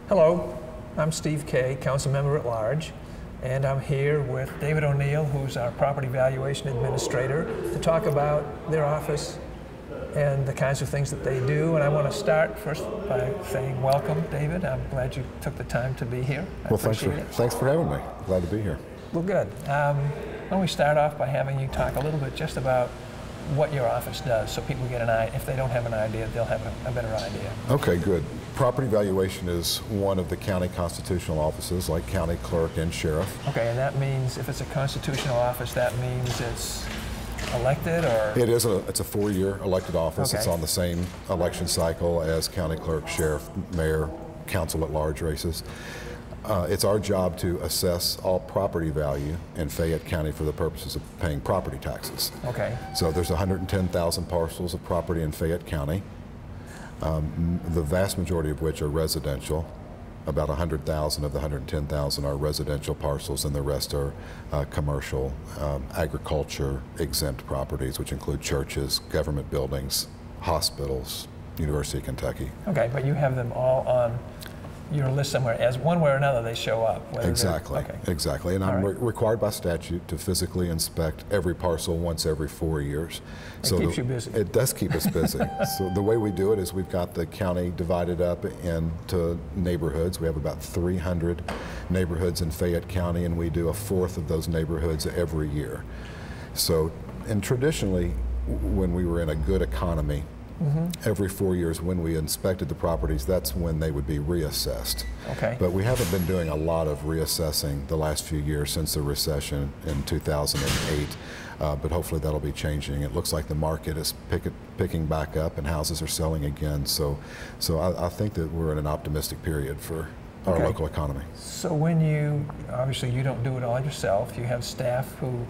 Hello, I'm Steve Kay, Councilmember at Large, and I'm here with David O'Neill, who's our Property Valuation Administrator, to talk about their office and the kinds of things that they do. And I want to start first by saying welcome, David. I'm glad you took the time to be here. Well, thanks for having me. Glad to be here. Well, good. Why don't we start off by having you talk a little bit just about what your office does, so people get an idea. If they don't have an idea, they'll have a better idea. Okay, good. Property valuation is one of the county constitutional offices, like county clerk and sheriff. Okay, and that means if it's a constitutional office, that means it's elected, or? It's a 4-year elected office. Okay. It's on the same election cycle as county clerk, sheriff, mayor, council at large races. It's our job to assess all property value in Fayette County for the purposes of paying property taxes. Okay. So there's 110,000 parcels of property in Fayette County, the vast majority of which are residential. About 100,000 of the 110,000 are residential parcels, and the rest are commercial, agriculture exempt properties, which include churches, government buildings, hospitals, University of Kentucky. Okay, but you have them all on your list somewhere, as one way or another they show up. Exactly, okay. Exactly. And I'm required by statute to physically inspect every parcel once every 4 years. It keeps you busy. It does keep us busy. So the way we do it is we've got the county divided up into neighborhoods. We have about 300 neighborhoods in Fayette County, and we do a fourth of those neighborhoods every year. So, and traditionally, when we were in a good economy, every 4 years when we inspected the properties, that's when they would be reassessed. Okay. But we haven't been doing a lot of reassessing the last few years since the recession in 2008, but hopefully that'll be changing. It looks like the market is picking back up and houses are selling again, so I think that we're in an optimistic period for our local economy. So when obviously you don't do it all yourself, you have staff who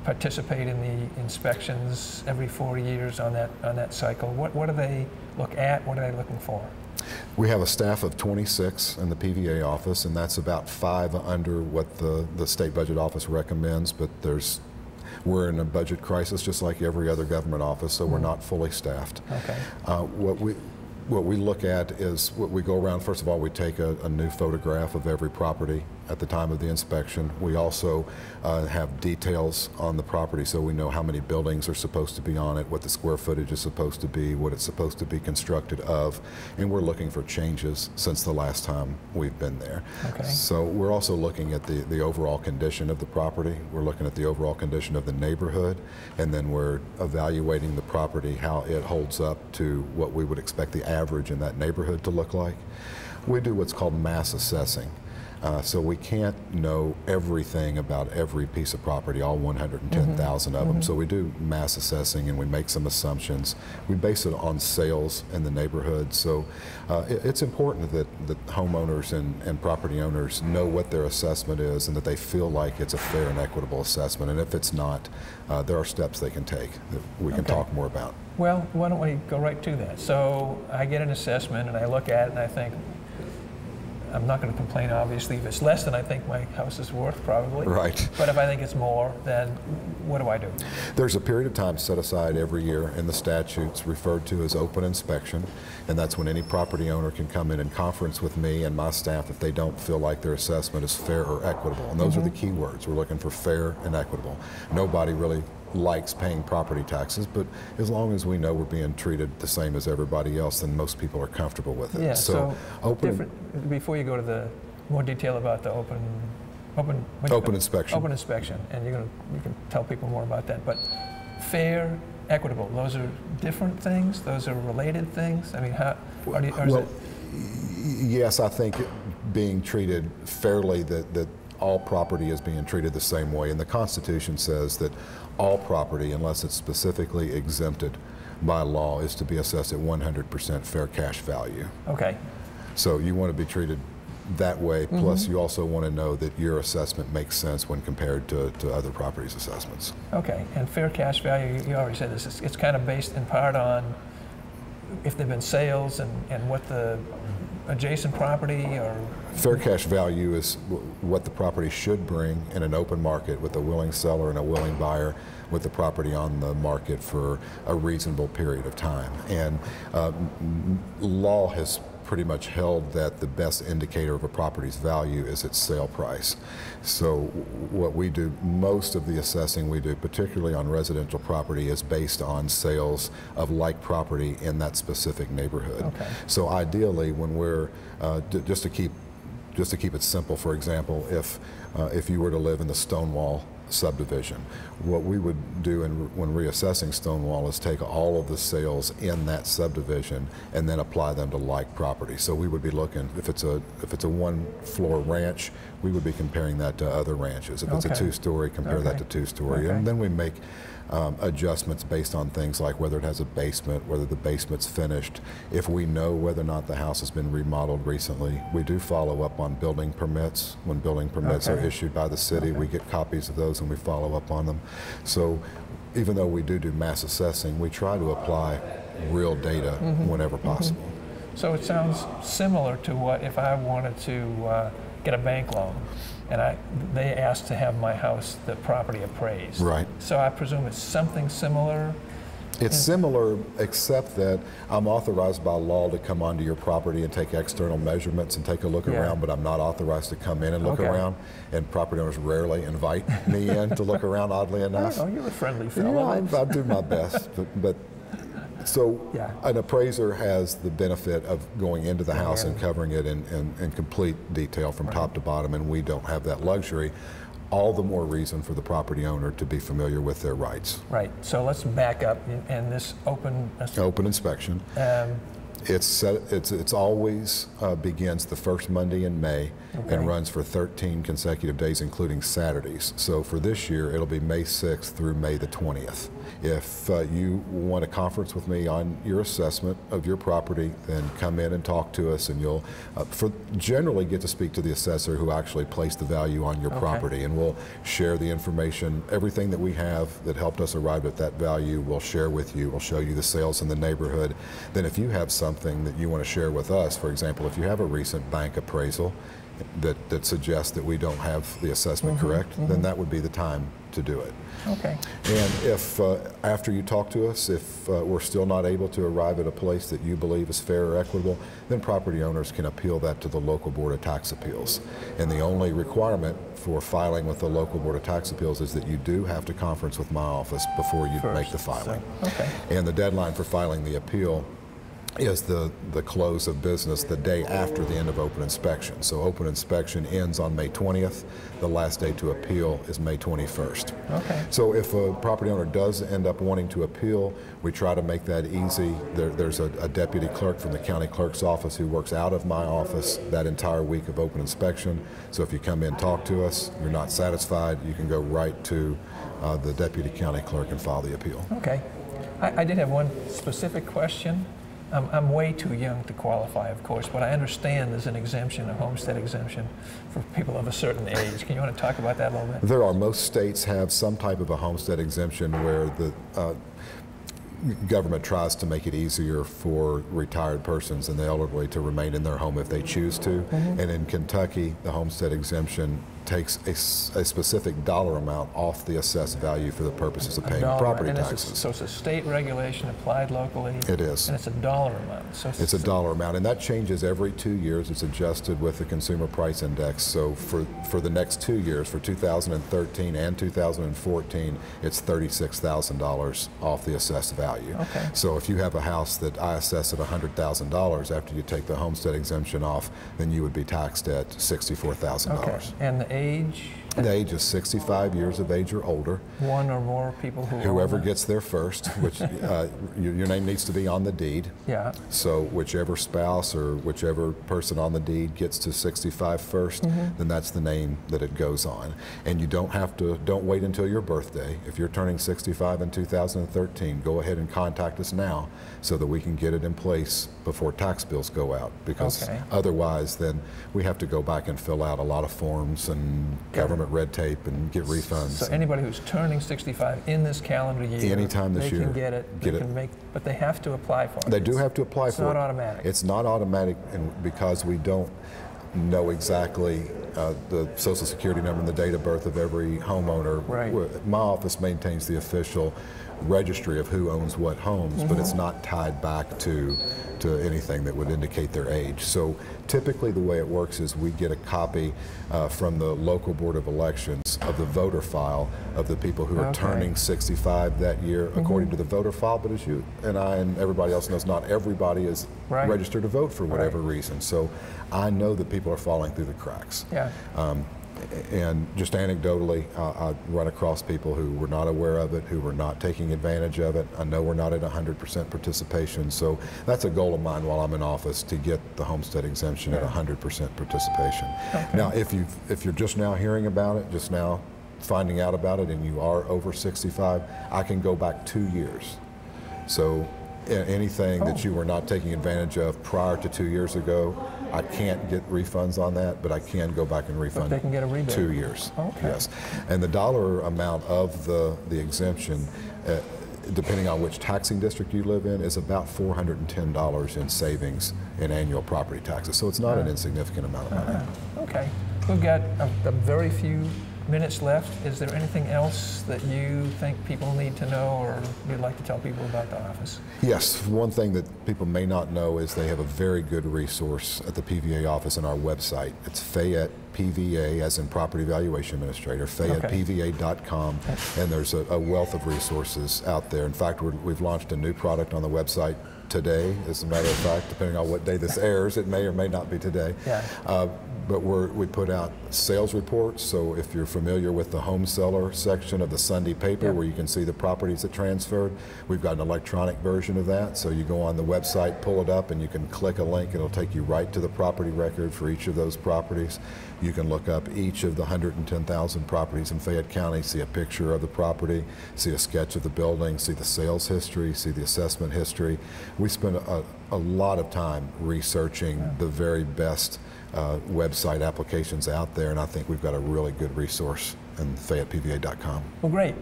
participate in the inspections every 4 years on that cycle. What do they look at? What are they looking for? We have a staff of 26 in the PVA office, and that's about 5 under what the state budget office recommends, but we're in a budget crisis just like every other government office, so we're not fully staffed. Okay. What we look at is, we go around, first of all, we take a new photograph of every property at the time of the inspection. We also have details on the property, so we know how many buildings are supposed to be on it, what the square footage is supposed to be, what it's supposed to be constructed of, and we're looking for changes since the last time we've been there. Okay. So we're also looking at the overall condition of the property. We're looking at the overall condition of the neighborhood, and then we're evaluating the property, how it holds up to what we would expect the average in that neighborhood to look like. We do what's called mass assessing. So we can't know everything about every piece of property, all 110,000 of them. So we do mass assessing, and we make some assumptions. We base it on sales in the neighborhood. So it's important that homeowners and property owners know what their assessment is, and that they feel like it's a fair and equitable assessment. And if it's not, there are steps they can take that we can talk more about. Well, why don't we go right to that? So I get an assessment, and I look at it, and I think, I'm not going to complain, obviously, if it's less than I think my house is worth, probably. Right. But if I think it's more, then what do I do? There's a period of time set aside every year in the statutes referred to as open inspection, and that's when any property owner can come in and conference with me and my staff if they don't feel like their assessment is fair or equitable. And those are the key words. We're looking for fair and equitable. Nobody really likes paying property taxes, but as long as we know we're being treated the same as everybody else, then most people are comfortable with it. Yeah, so before you go to the more detail about the open inspection. Open inspection, and you can tell people more about that. But fair, equitable, those are different things? Those are related things? I mean, yes, I think being treated fairly, that all property is being treated the same way, and the Constitution says that all property, unless it's specifically exempted by law, is to be assessed at 100% fair cash value. Okay. So you want to be treated that way. Plus, you also want to know that your assessment makes sense when compared to other properties' assessments. Okay, and fair cash value, you already said this, it's kind of based in part on if there have been sales and what the adjacent property or... Fair cash value is what the property should bring in an open market with a willing seller and a willing buyer with the property on the market for a reasonable period of time. And law has pretty much held that the best indicator of a property's value is its sale price. So what we do, most of the assessing we do, particularly on residential property, is based on sales of like property in that specific neighborhood. Okay. So ideally, when we're, just to keep it simple, for example, if you were to live in the Stonewall subdivision, what we would do when reassessing Stonewall is take all of the sales in that subdivision and then apply them to like property. So we would be looking, if it's a one-floor ranch, we would be comparing that to other ranches. If it's a two-story, compare that to two-story. And then we make adjustments based on things like whether it has a basement, whether the basement's finished. If we know whether or not the house has been remodeled recently, we do follow up on building permits. When building permits are issued by the city, we get copies of those and we follow up on them. So even though we do mass assessing, we try to apply real data whenever possible. So it sounds similar to what if I wanted to get a bank loan and they asked to have my house, the property appraised. Right. So I presume it's something similar? It's similar, except that I'm authorized by law to come onto your property and take external measurements and take a look around, but I'm not authorized to come in and look around. And property owners rarely invite me in to look around, oddly enough. Oh, you're a friendly fellow. Yeah, I do my best, but so an appraiser has the benefit of going into the house and covering it in complete detail from top to bottom, and we don't have that luxury. All the more reason for the property owner to be familiar with their rights. Right. So let's back up and this open inspection. It's always begins the first Monday in May and runs for 13 consecutive days, including Saturdays. So for this year, it'll be May 6th through May the 20th. If you want a conference with me on your assessment of your property, then come in and talk to us, and you'll generally get to speak to the assessor who actually placed the value on your property, and we'll share the information, everything that we have that helped us arrive at that value, we'll share with you. We'll show you the sales in the neighborhood. Then if you have something that you want to share with us, for example, if you have a recent bank appraisal that suggests that we don't have the assessment correct, then that would be the time to do it. Okay. And if after you talk to us, if we're still not able to arrive at a place that you believe is fair or equitable, then property owners can appeal that to the local Board of Tax Appeals. And the only requirement for filing with the local Board of Tax Appeals is that you do have to conference with my office before you make the filing. So, and the deadline for filing the appeal is the close of business the day after the end of open inspection. So open inspection ends on May 20th. The last day to appeal is May 21st. Okay. So if a property owner does end up wanting to appeal, we try to make that easy. There's a deputy clerk from the county clerk's office who works out of my office that entire week of open inspection. So if you come in, talk to us, you're not satisfied, you can go right to the deputy county clerk and file the appeal. Okay. I did have one specific question. I'm way too young to qualify, of course, but I understand there's an exemption, a homestead exemption for people of a certain age. Can you want to talk about that a little bit? There are. Most states have some type of a homestead exemption where the government tries to make it easier for retired persons and the elderly to remain in their home if they choose to. And in Kentucky, the homestead exemption takes a specific dollar amount off the assessed value for the purposes of paying property taxes. So it's a state regulation applied locally? It is. And it's a dollar amount? So it's a dollar amount, and that changes every 2 years. It's adjusted with the Consumer Price Index. So for the next 2 years, for 2013 and 2014, it's $36,000 off the assessed value. Okay. So if you have a house that I assess at $100,000 after you take the homestead exemption off, then you would be taxed at $64,000. Okay. And the age? The age is 65 years of age or older. One or more people who Whoever own that. gets there first, which your name needs to be on the deed. Yeah. So whichever spouse or whichever person on the deed gets to 65 first, then that's the name that it goes on. And you don't wait until your birthday. If you're turning 65 in 2013, go ahead and contact us now so that we can get it in place before tax bills go out. Because otherwise, then we have to go back and fill out a lot of forms and government red tape and get refunds. So anybody who's turning 65 in this calendar year, anytime this year, can get it. But they have to apply for it. They do have to apply for it. It's not automatic. It's not automatic, and because we don't know exactly the Social Security number and the date of birth of every homeowner. Right. My office maintains the official registry of who owns what homes, but it's not tied back to anything that would indicate their age. So typically the way it works is we get a copy from the local board of elections of the voter file of the people who are turning 65 that year according to the voter file. But as you and I and everybody else knows, not everybody is registered to vote for whatever reason. So I know that people are falling through the cracks. Yeah. And just anecdotally, I run across people who were not aware of it, who were not taking advantage of it. I know we're not at 100% participation, so that's a goal of mine while I'm in office, to get the homestead exemption at 100% participation. Now, if you're just now hearing about it, just now finding out about it, and you are over 65, I can go back 2 years. So anything that you were not taking advantage of prior to 2 years ago, I can't get refunds on that, but I can go back and refund. But they can get a rebate. 2 years. Yes. And the dollar amount of the exemption, depending on which taxing district you live in, is about $410 in savings in annual property taxes. So it's not an insignificant amount of money. Okay. We've got a very few minutes left. Is there anything else that you think people need to know or you'd like to tell people about the office? Yes, one thing that people may not know is they have a very good resource at the PVA office on our website. It's Fayette PVA, as in Property Valuation Administrator, FayettePVA.com, and there's a wealth of resources out there. In fact, we've launched a new product on the website today, as a matter of fact, depending on what day this airs. It may or may not be today. But we put out sales reports, so if you're familiar with the home seller section of the Sunday paper where you can see the properties that transferred, we've got an electronic version of that. So you go on the website, pull it up, and you can click a link, and it'll take you right to the property record for each of those properties. You can look up each of the 110,000 properties in Fayette County, see a picture of the property, see a sketch of the building, see the sales history, see the assessment history. We spend a lot of time researching the very best website applications out there, and I think we've got a really good resource in FayettePVA.com. Well, great.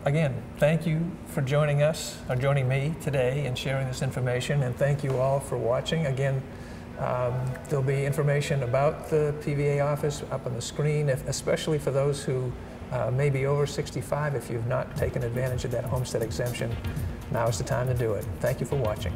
Again, thank you for joining us, or joining me today and sharing this information, and thank you all for watching. Again, there'll be information about the PVA office up on the screen, especially for those who may be over 65. If you've not taken advantage of that homestead exemption, now is the time to do it. Thank you for watching.